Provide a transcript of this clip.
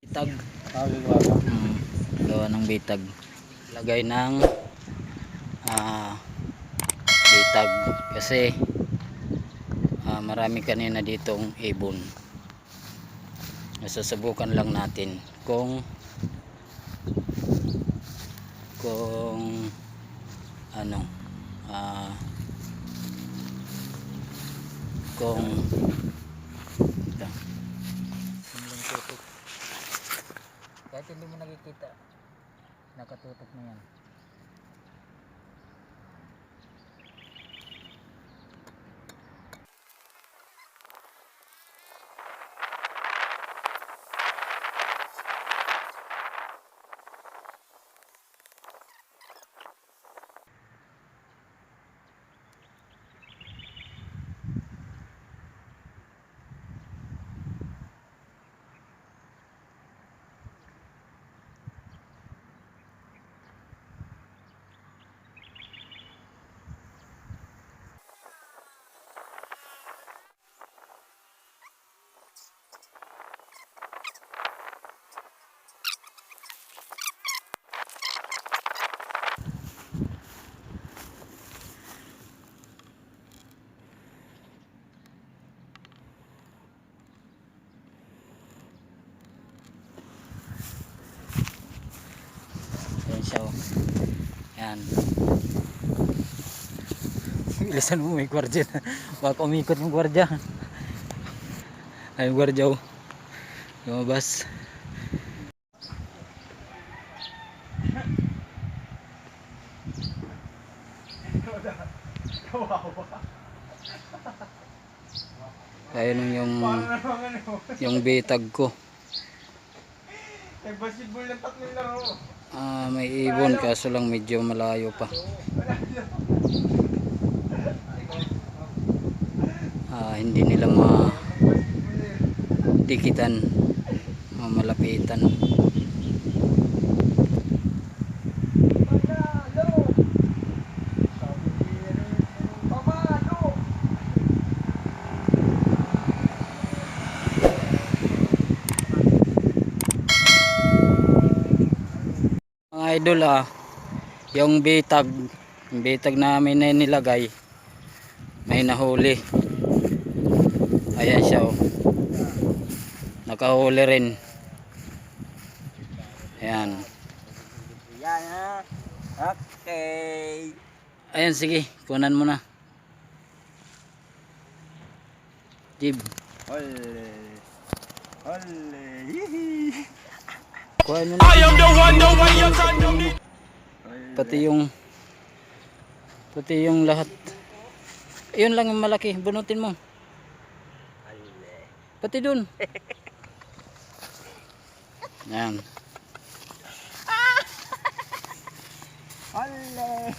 Bitag. Gawa ng bitag. Lagay ng bitag kasi marami kanina ditong ibon. Susubukan lang natin kung ano kung ito. Kahit hindi mo nakikita, nakatutok mo yan. Ayan siya, oh. Ayan. Bilisan mo, may gwardiya na. Baka umikot yung gwardiya. Ay, gwardiya, oh. Lumabas. Ayun yung bitag ko. Basketball ng tatlong laro. May ibon kaso lang medyo malayo pa. Hindi nila matikitan, mamalapitan. Mga idol, yung bitag namin na nilagay, may nahuli. Ayan siya, oh. Nakahuli rin. Ayan. Yan, ha. Okay. Ayan, sige, kunan mo na. Jib. Ole. Hihi. Kuhain mo na. I am the one, the way you turn to me. Pati yung lahat. Yun lang yung malaki, bunutin mo. Pati dun. Yan. Ole.